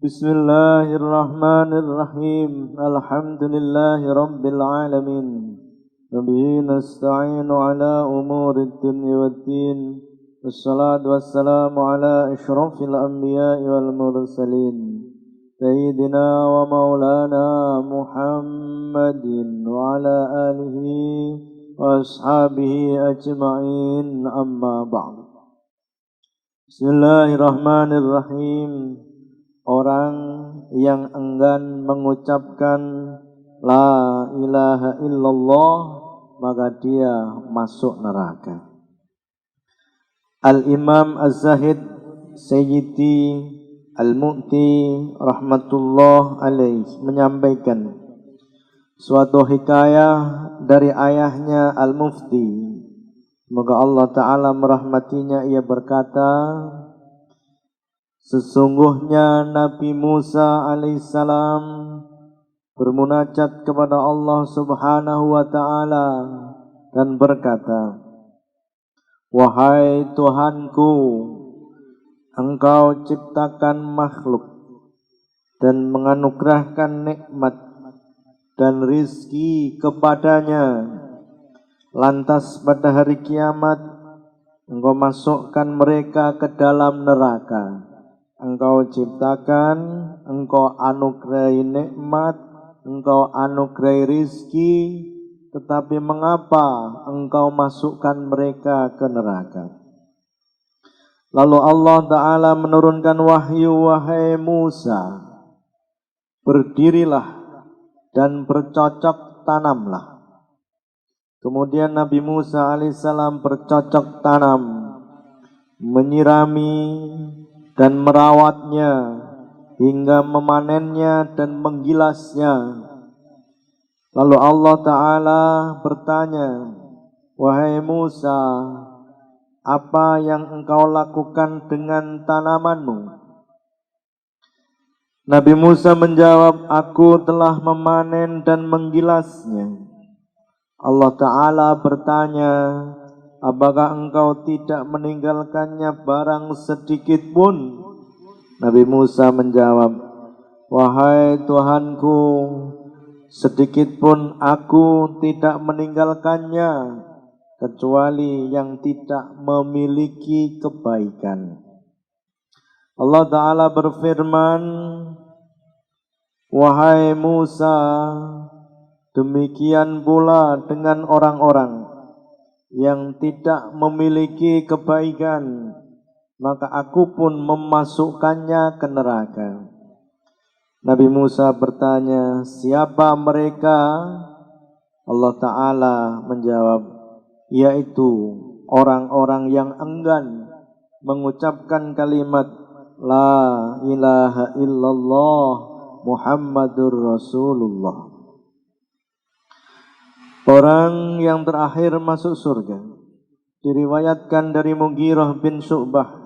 Bismillahirrahmanirrahim. Alhamdulillahi rabbil alamin. Wabihi nasta'inu ala umurid dunya waddin. Wassalatu wassalamu ala ashrafil anbiya'i wal mursalin. Sayyidina wa maulana Muhammadin wa ala alihi wa ashabihi ajma'in, amma ba'd. Bismillahirrahmanirrahim. Orang yang enggan mengucapkan La ilaha illallah, maka dia masuk neraka. Al-Imam Az-Zahid Sayyidi Al-Mu'ti rahmatullah alaih menyampaikan suatu hikayah dari ayahnya Al-Mufti. Semoga Allah Ta'ala merahmatinya. Ia berkata, sesungguhnya Nabi Musa alaihissalam bermunajat kepada Allah Subhanahu wa Ta'ala dan berkata, wahai Tuhanku, Engkau ciptakan makhluk dan menganugerahkan nikmat dan rizki kepadanya. Lantas pada hari kiamat Engkau masukkan mereka ke dalam neraka. Engkau ciptakan, Engkau anugerahi nikmat, Engkau anugerahi rizki, tetapi mengapa Engkau masukkan mereka ke neraka? Lalu Allah Ta'ala menurunkan wahyu, wahai Musa, berdirilah dan bercocok tanamlah. Kemudian Nabi Musa alaihissalam bercocok tanam, menyirami dan merawatnya hingga memanennya dan menggilasnya. Lalu Allah Ta'ala bertanya, wahai Musa, apa yang engkau lakukan dengan tanamanmu? Nabi Musa menjawab, aku telah memanen dan menggilasnya. Allah Ta'ala bertanya, apakah engkau tidak meninggalkannya barang sedikit pun? Nabi Musa menjawab, wahai Tuhanku, sedikit pun aku tidak meninggalkannya, kecuali yang tidak memiliki kebaikan. Allah Ta'ala berfirman, wahai Musa, demikian pula dengan orang-orang yang tidak memiliki kebaikan, maka aku pun memasukkannya ke neraka. Nabi Musa bertanya, siapa mereka? Allah Ta'ala menjawab, yaitu orang-orang yang enggan mengucapkan kalimat La ilaha illallah Muhammadur Rasulullah. Orang yang terakhir masuk surga diriwayatkan dari Mughirah bin Syu'bah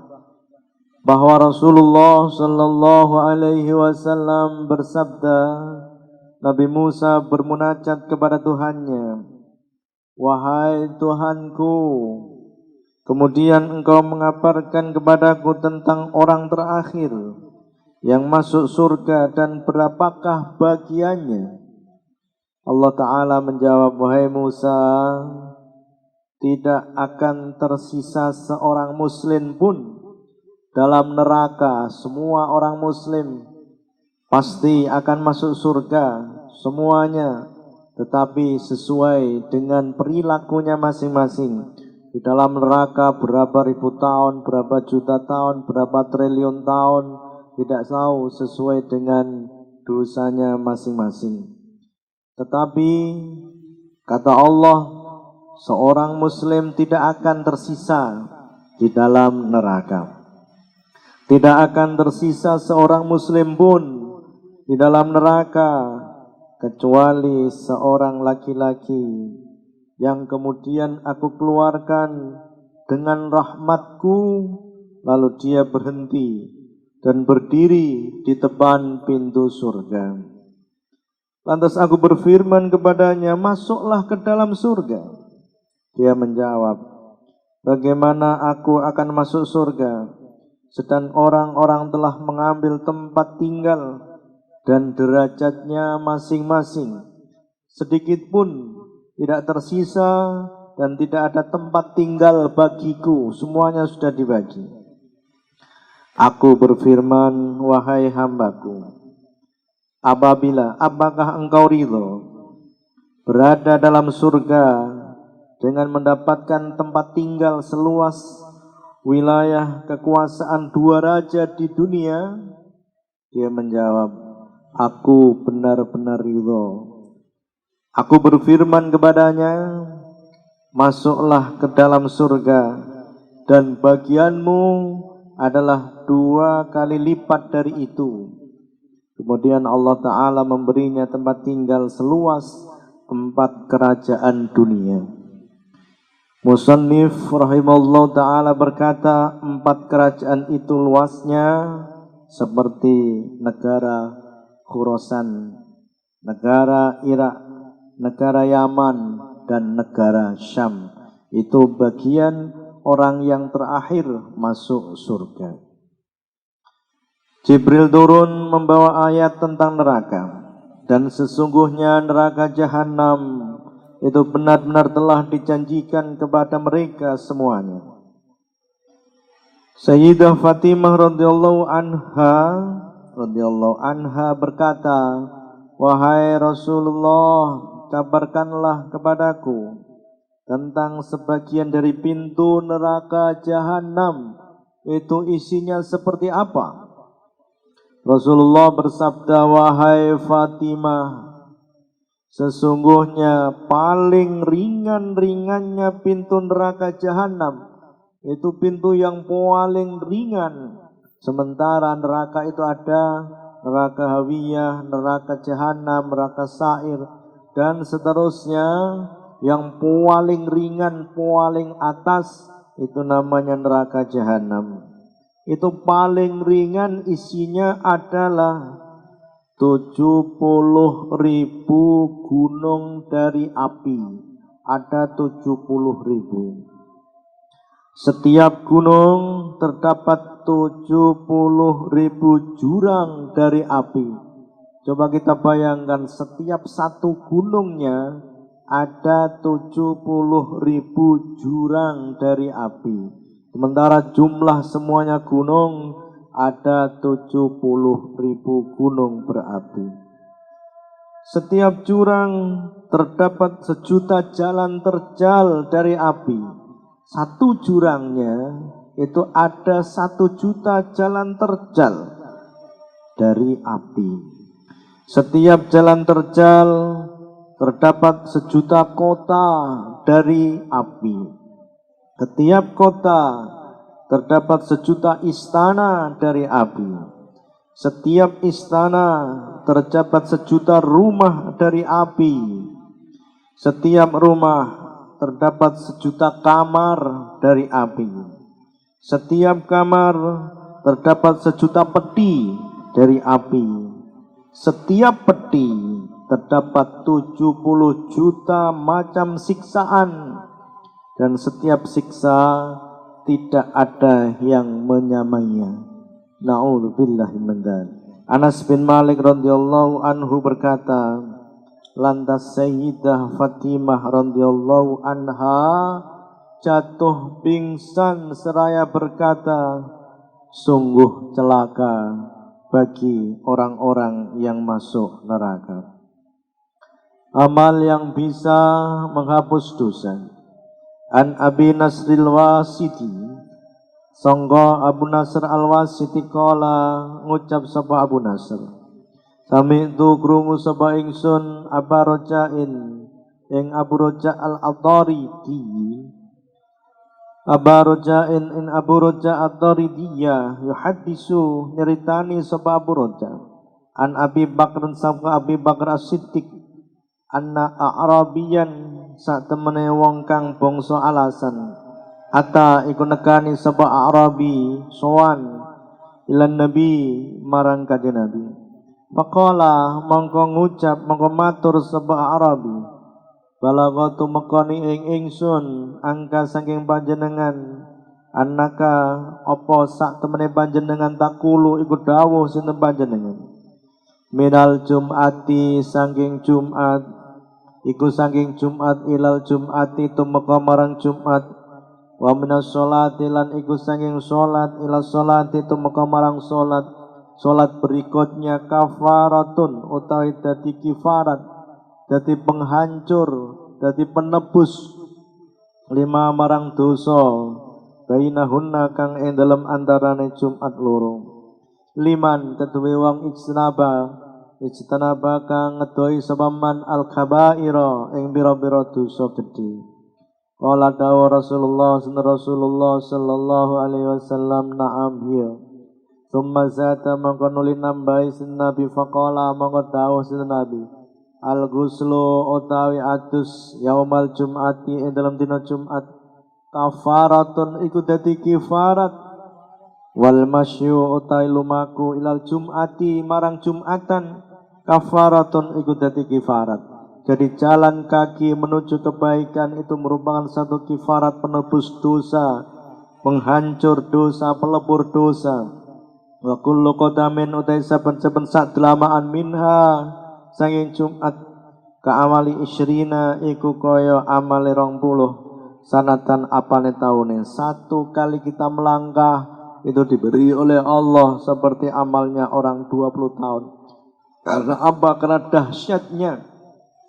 bahwa Rasulullah sallallahu alaihi wasallam bersabda, Nabi Musa bermunajat kepada Tuhannya, wahai Tuhanku, kemudian engkau mengabarkan kepadaku tentang orang terakhir yang masuk surga dan berapakah bagiannya? Allah Ta'ala menjawab, wahai Musa, tidak akan tersisa seorang muslim pun dalam neraka. Semua orang muslim pasti akan masuk surga, semuanya, tetapi sesuai dengan perilakunya masing-masing. Di dalam neraka berapa ribu tahun, berapa juta tahun, berapa triliun tahun, tidak tahu, sesuai dengan dosanya masing-masing. Tetapi kata Allah, seorang muslim tidak akan tersisa di dalam neraka. Tidak akan tersisa seorang muslim pun di dalam neraka, kecuali seorang laki-laki yang kemudian aku keluarkan dengan rahmatku, lalu dia berhenti dan berdiri di depan pintu surga. Lantas aku berfirman kepadanya, masuklah ke dalam surga. Dia menjawab, bagaimana aku akan masuk surga sedang orang-orang telah mengambil tempat tinggal dan derajatnya masing-masing. Sedikit pun tidak tersisa dan tidak ada tempat tinggal bagiku, semuanya sudah dibagi. Aku berfirman, wahai hambaku, apakah engkau ridho berada dalam surga dengan mendapatkan tempat tinggal seluas wilayah kekuasaan 2 raja di dunia? Dia menjawab, aku benar-benar ridho. Aku berfirman kepadanya, masuklah ke dalam surga dan bagianmu adalah 2 kali lipat dari itu. Kemudian Allah Ta'ala memberinya tempat tinggal seluas 4 kerajaan dunia. Musannif rahimahullah ta'ala berkata, 4 kerajaan itu luasnya seperti negara Khurasan, negara Irak, negara Yaman, dan negara Syam. Itu bagian orang yang terakhir masuk surga. Jibril turun membawa ayat tentang neraka, dan sesungguhnya neraka Jahanam itu benar-benar telah dijanjikan kepada mereka semuanya. Sayyidah Fatimah radhiyallahu anha berkata, wahai Rasulullah, kabarkanlah kepadaku tentang sebagian dari pintu neraka Jahanam, itu isinya seperti apa? Rasulullah bersabda, wahai Fatimah, sesungguhnya paling ringan-ringannya pintu neraka Jahanam, itu pintu yang paling ringan. Sementara neraka itu ada neraka Hawiyah, neraka Jahanam, neraka Sa'ir, dan seterusnya. Yang paling ringan, paling atas, itu namanya neraka Jahanam. Itu paling ringan, isinya adalah 70.000 gunung dari api. Ada 70.000. Setiap gunung terdapat 70.000 jurang dari api. Coba kita bayangkan, setiap satu gunungnya ada 70.000 jurang dari api. Sementara jumlah semuanya gunung ada 70.000 gunung berapi. Setiap jurang terdapat 1.000.000 jalan terjal dari api. Satu jurangnya itu ada 1.000.000 jalan terjal dari api. Setiap jalan terjal terdapat 1.000.000 kota dari api. Setiap kota terdapat 1.000.000 istana dari api. Setiap istana terdapat 1.000.000 rumah dari api. Setiap rumah terdapat 1.000.000 kamar dari api. Setiap kamar terdapat 1.000.000 peti dari api. Setiap peti terdapat 70 juta macam siksaan, dan setiap siksa tidak ada yang menyamainya. Na'udzubillahi min dzalik. Anas bin Malik radhiyallahu anhu berkata, lantas Sayyidah Fatimah radhiyallahu anha jatuh pingsan seraya berkata, sungguh celaka bagi orang-orang yang masuk neraka. Amal yang bisa menghapus dosa. An Abi Nasril Wasiti, sangga Abu Nasr Al-Wasiti kala ngucap sapa Abu Nasr, sami'tu krungu sapa ingsun Aba Rojain ing Abu Roja Al-Ataridi, Aba Rojain in Abu Roja Al-Ataridiyah yuhaddisu nyeritani sapa Abu Roja an Abi Bakr sapa Abi Bakr As-Siddiq anna a'rabiyan sak temene wong kang bangsa alasan ata iku nekani sapa a'rabi sowan ilan nabi marang kanjeng Nabi. Faqala mongko ngucap mongko matur sapa a'rabi, balagatu mekani ing ingsun angka saking panjenengan annaka apa sak temene panjenengan takulu iku dawuh sinten panjenengan minal jum'ati sangking Jumat iku sangking Jumat ilal Jum'ati tumeka marang Jumat wa minas sholati lan iku sangking sholat ilal sholati tumeka marang sholat berikutnya kafaratun utawi dadi kifarat dadi penghancur dadi penebus lima marang dosa bainahunna kang ing dalem antarane Jumat loro liman keduwe wong ijtanaba kang ngedoi sabaman al kabaira ing bira-bira dosa gedhe qala dawu Rasulullah sallallahu alaihi wasallam na'am hiya thumma zata mangko nuli nambahi sin nabi faqala mangko dawuh sin nabi al ghuslu utawi adus yaumal jum'ati ing dalem dina Jumat kafaratun iku dadi kifarat wal masyu utai lumaku ilal Jum'ati marang Jum'atan kafaratun iku dadi kifarat. Jadi jalan kaki menuju kebaikan itu merupakan satu kifarat penebus dosa, penghancur dosa, pelebur dosa. Wa kullu qadamin utai saben-saben sak delamaan minha sanging Jumat ka amali isyrina iku kaya amale 20 sanatan apane taune. Satu kali kita melangkah itu diberi oleh Allah seperti amalnya orang 20 tahun. Karena apa? Karena dahsyatnya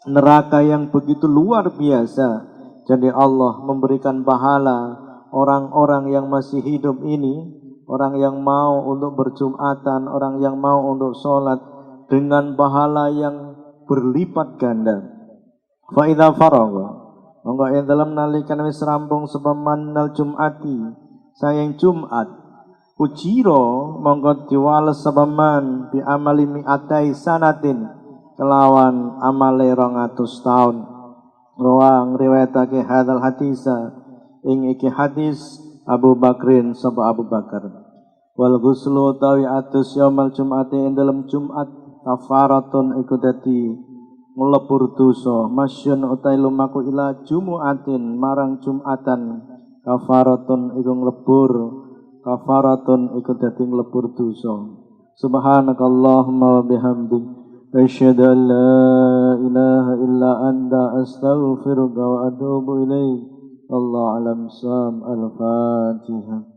neraka yang begitu luar biasa. Jadi Allah memberikan pahala orang-orang yang masih hidup ini, orang yang mau untuk berjumatan, orang yang mau untuk sholat dengan pahala yang berlipat ganda. Fa idza faragha monggo ing dalem nalikan wis rampung sepemanal Jum'ati sayang Jumat ujiro monggo diwales sepeman bi amali mi'atai sanatin kelawan amale 200 tahun ruang riwayatake hadal hadisa ing iki hadis Abu Bakrin sapa Abu Bakar wal ghuslu tawi atus yaumal Jum'ati ing dalem Jumat kafaratun iku dadi ngelebur dosa masyun utai lumaku ila jumu'atin marang Jum'atan kafaratun iku nglebur kafaratun iku dadi nglebur dosa subhanakallahumma wa bihamdik asyhadu an la ilaha illa anta astaghfiruka wa atubu ilaik. Allah alam sam al-Fatihah.